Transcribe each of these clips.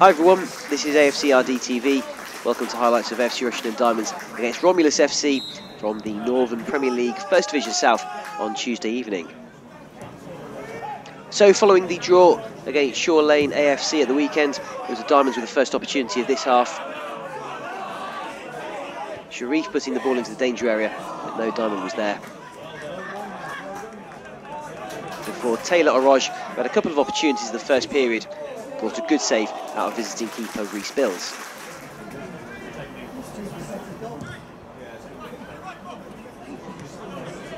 Hi everyone, this is AFCRDTV. Welcome to highlights of AFC Rushden Diamonds against Romulus FC from the Northern Premier League First Division South on Tuesday evening. So following the draw against Shore Lane AFC at the weekend, it was the Diamonds with the first opportunity of this half. Sharif putting the ball into the danger area, but no Diamond was there. Before Taylor Oroj, who had a couple of opportunities in the first period, brought a good save out of visiting keeper Reece Bills.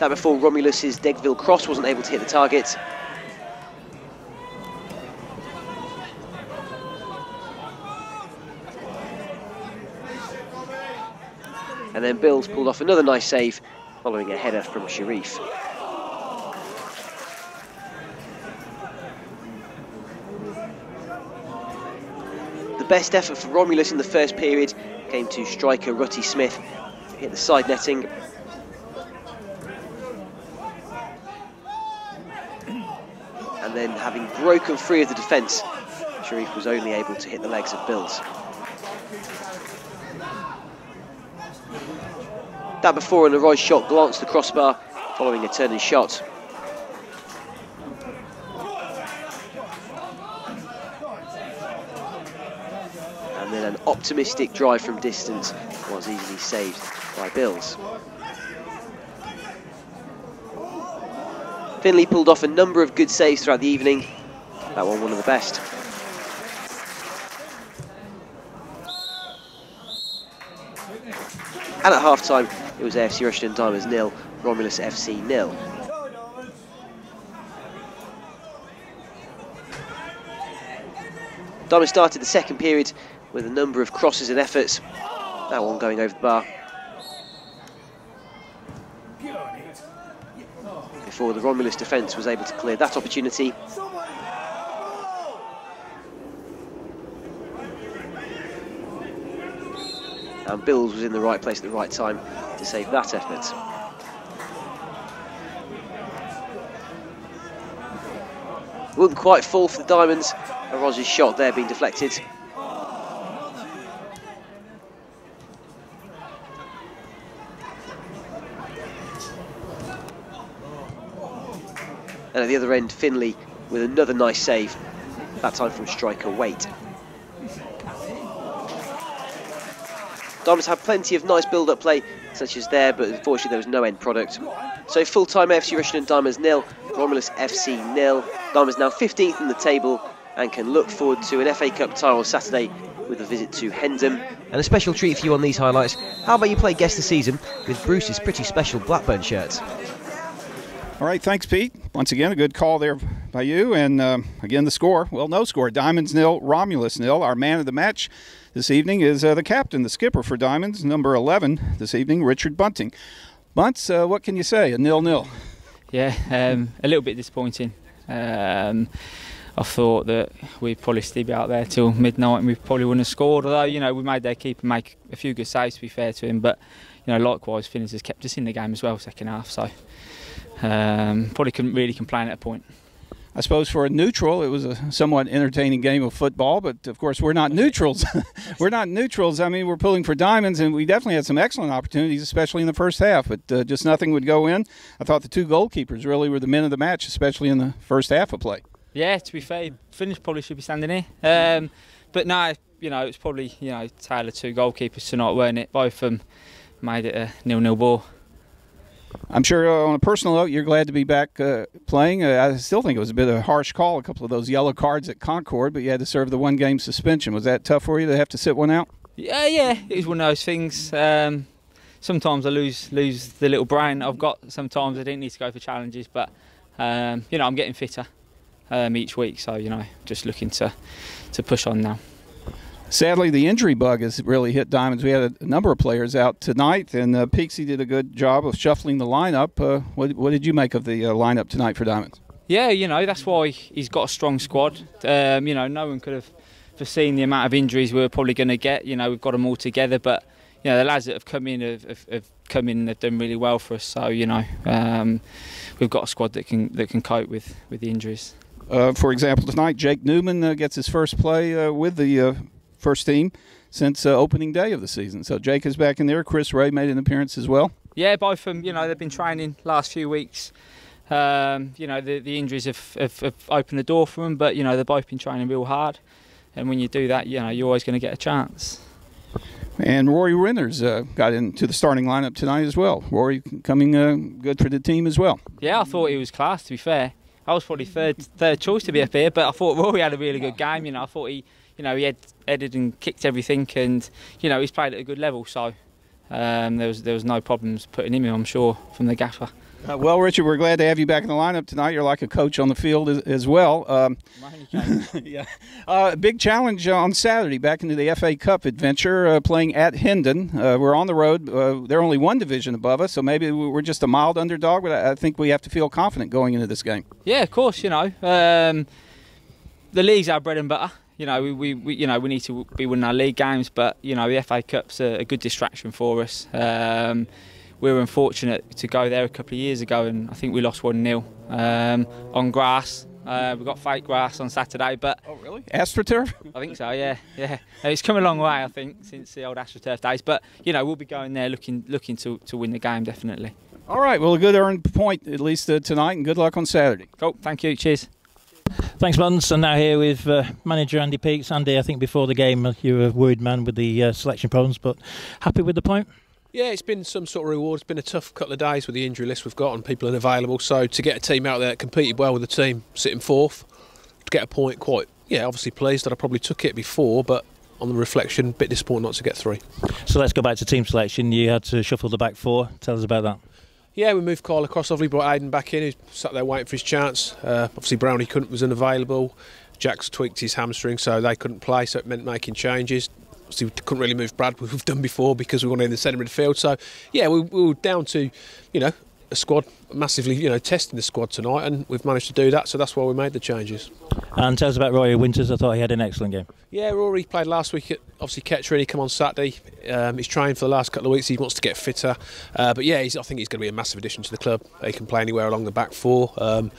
That before Romulus's Degville cross wasn't able to hit the target. And then Bills pulled off another nice save following a header from Sharif. The best effort for Romulus in the first period came to striker Rutty Smith, who hit the side netting. And then, having broken free of the defence, Sharif was only able to hit the legs of Bills. That before an Oroj shot glanced the crossbar following a turning shot. And then an optimistic drive from distance was easily saved by Bills. Finley pulled off a number of good saves throughout the evening. That one of the best. And at half-time, it was AFC Rushden Diamonds 0, Romulus FC 0. Diamonds started the second period with a number of crosses and efforts. That one going over the bar. Before the Romulus defence was able to clear that opportunity. And Bills was in the right place at the right time to save that effort. It wouldn't quite fall for the Diamonds. Oroj's shot there being deflected. And at the other end, Finley with another nice save, that time from striker Waite. Diamonds had plenty of nice build-up play, such as there, but unfortunately there was no end product. So full-time AFC Rushden Diamonds 0, Romulus FC 0. Diamonds now 15th in the table and can look forward to an FA Cup tie on Saturday with a visit to Hendon. And a special treat for you on these highlights, how about you play Guess the Season with Bruce's pretty special Blackburn shirt. All right, thanks, Pete. Once again, a good call there by you. And again, the score, well, no score. Diamonds 0, Romulus 0. Our man of the match this evening is the captain, the skipper for Diamonds, number 11 this evening, Richard Bunting. Bunts, what can you say? A 0-0. Yeah, a little bit disappointing. I thought that we'd probably still be out there till midnight and we probably wouldn't have scored. Although, you know, we made their keeper make a few good saves, to be fair to him. But, you know, likewise, Finners has kept us in the game as well, second half. So probably couldn't really complain at a point. I suppose for a neutral, it was a somewhat entertaining game of football, but of course we're not neutrals. We're not neutrals. I mean, we're pulling for Diamonds, and we definitely had some excellent opportunities, especially in the first half, but just nothing would go in. I thought the two goalkeepers really were the men of the match, especially in the first half of play. Yeah, to be fair, Finnish probably should be standing here. But no, you know, it's probably, you know, Taylor two goalkeepers tonight, weren't it? Both of them made it a 0-0 ball. I'm sure on a personal note, you're glad to be back playing. I still think it was a bit of a harsh call, a couple of those yellow cards at Concord, but you had to serve the one-game suspension. Was that tough for you to have to sit one out? Yeah, it was one of those things. Sometimes I lose the little brain I've got. Sometimes I didn't need to go for challenges, but you know, I'm getting fitter each week, so you know, just looking to push on now. Sadly, the injury bug has really hit Diamonds. We had a number of players out tonight, and Peaksy did a good job of shuffling the lineup. What did you make of the lineup tonight for Diamonds? Yeah, you know, that's why he's got a strong squad. You know, no one could have foreseen the amount of injuries we were probably going to get. You know, we've got them all together, but you know, the lads that have come in have done really well for us. So you know, we've got a squad that can cope with the injuries. For example, tonight Jake Newman gets his first play with the first team since opening day of the season. So Jake is back in there. Chris Ray made an appearance as well. Yeah, both of them, they've been training last few weeks. The injuries have opened the door for them, but, they've both been training real hard. And when you do that, you're always going to get a chance. And Rory Renners got into the starting lineup tonight as well. Rory coming good for the team as well. Yeah, I thought he was class, to be fair. I was probably third choice to be up here, but I thought Rory had a really good game. I thought he had headed and kicked everything, and he's played at a good level. So there was no problems putting him in, I'm sure, from the gaffer. Well, Richard, we're glad to have you back in the lineup tonight. You're like a coach on the field as well. Yeah. Big challenge on Saturday, back into the FA Cup adventure, playing at Hendon. We're on the road. They're only one division above us, so maybe we're just a mild underdog, but I think we have to feel confident going into this game. Yeah, of course, the league's our bread and butter. We need to be winning our league games, but, the FA Cup's a good distraction for us. We were unfortunate to go there a couple of years ago, and I think we lost 1-0 on grass. We got fake grass on Saturday, but oh really? AstroTurf? I think so. Yeah. It's come a long way, I think, since the old AstroTurf days. But we'll be going there looking to win the game, definitely. All right. Well, a good earned point at least tonight, and good luck on Saturday. Cool. Thank you. Cheers. Thanks, Buttons. And now here with manager Andy Peaks. Andy, I think before the game you were a worried man with the selection problems, but happy with the point? Yeah, it's been some sort of reward. It's been a tough couple of days with the injury list we've got and people unavailable. So to get a team out there that competed well with the team sitting fourth, to get a point, obviously pleased that I probably took it before, but on the reflection, a bit disappointed not to get 3. So let's go back to team selection. You had to shuffle the back 4. Tell us about that. Yeah, we moved Kyle across. Obviously brought Aiden back in, who sat there waiting for his chance. Obviously Brownie was unavailable. Jack's tweaked his hamstring, so they couldn't play, so it meant making changes. We couldn't really move Brad, we've done before, because we wanted in the centre midfield. So yeah, we were down to a squad massively testing the squad tonight, and we've managed to do that, so that's why we made the changes. And tell us about Rory Winters. I thought he had an excellent game. Yeah, Rory played last week at obviously Kettering. He came on Saturday. He's trained for the last couple of weeks. He wants to get fitter, but yeah, I think he's going to be a massive addition to the club. He can play anywhere along the back 4.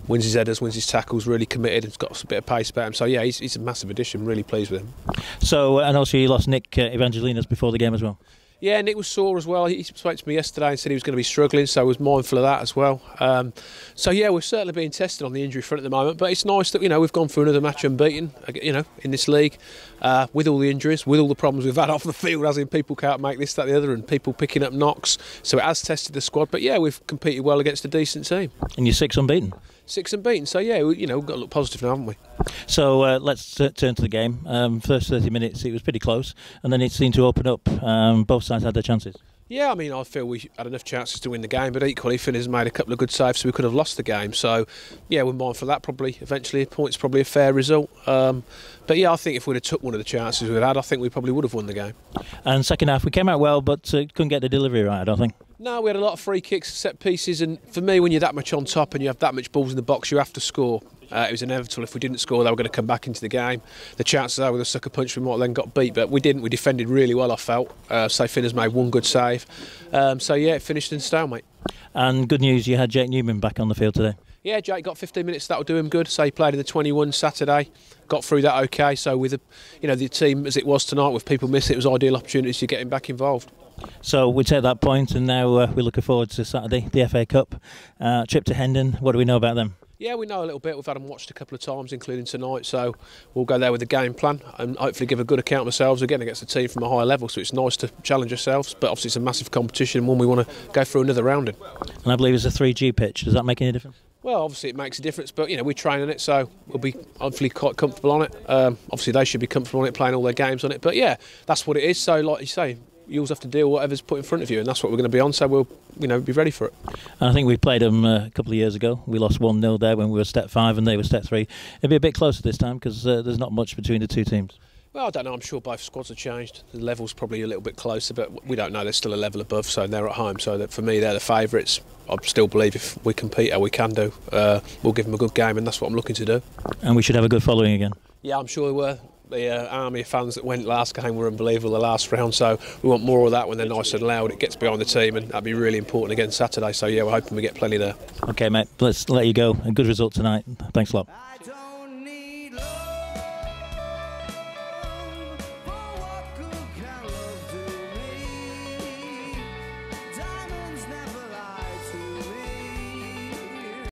Wins his headers, wins his tackles, really committed, and has got a bit of pace about him. So yeah, he's a massive addition, really pleased with him. So, and also you lost Nick Evangelinas before the game as well? Yeah, Nick was sore as well. He spoke to me yesterday and said he was going to be struggling, so I was mindful of that as well. So yeah, we're certainly being tested on the injury front at the moment, but it's nice that we've gone through another match unbeaten, in this league, with all the injuries, with all the problems we've had off the field, as in people can't make this, that, the other, and people picking up knocks. So it has tested the squad, but yeah, we've competed well against a decent team. And you're 6 unbeaten? 6 unbeaten, so yeah, we've got to look positive now, haven't we? So let's turn to the game. First 30 minutes it was pretty close, and then it seemed to open up. Both sides had their chances. Yeah, I mean, I feel we had enough chances to win the game, but equally Finn's made a couple of good saves, so we could have lost the game. So yeah, we're mindful of that. Probably eventually a point's probably a fair result. But yeah, I think if we'd have took one of the chances we'd had, I think we probably would have won the game. And second half we came out well, but couldn't get the delivery right, I don't think. No, we had a lot of free kicks, set pieces, and for me, when you're that much on top and you have that much balls in the box, you have to score. It was inevitable. If we didn't score, they were going to come back into the game. The chances are with a sucker punch we might have then got beat, but we didn't. We defended really well, I felt. So Finn has made one good save. So yeah, it finished in stalemate. And good news, you had Jake Newman back on the field today. Yeah, Jake got 15 minutes. That'll do him good. So he played in the 21 Saturday, got through that okay. So with the team as it was tonight, with people missing, it was ideal opportunities to get him back involved. So we take that point, and now we're looking forward to Saturday, the FA Cup trip to Hendon. What do we know about them? Yeah, we know a little bit. We've had them watched a couple of times, including tonight. So we'll go there with a game plan and hopefully give a good account of ourselves again against a team from a higher level. So it's nice to challenge ourselves, but obviously it's a massive competition, one we want to go through another round in. And I believe it's a 3G pitch. Does that make any difference? Well, obviously it makes a difference, but we're training it, so we'll be hopefully quite comfortable on it. Obviously they should be comfortable on it, playing all their games on it. But yeah, that's what it is. So like you say, you always have to deal with whatever's put in front of you, and that's what we're going to be on. So we'll be ready for it. And I think we played them a couple of years ago. We lost 1-0 there when we were step 5 and they were step 3. It'll be a bit closer this time because there's not much between the two teams. Well, I don't know. I'm sure both squads have changed. The level's probably a little bit closer, but we don't know. There's still a level above, so they're at home. So that for me, they're the favourites. I still believe if we compete how we can do, we'll give them a good game, and that's what I'm looking to do. And we should have a good following again. Yeah, I'm sure The army of fans that went last game were unbelievable the last round, so we want more of that when they're nice and loud. It gets behind the team, and that'd be really important again Saturday. So yeah, we're hoping we get plenty there. Okay, mate, let's let you go. A good result tonight. Thanks a lot.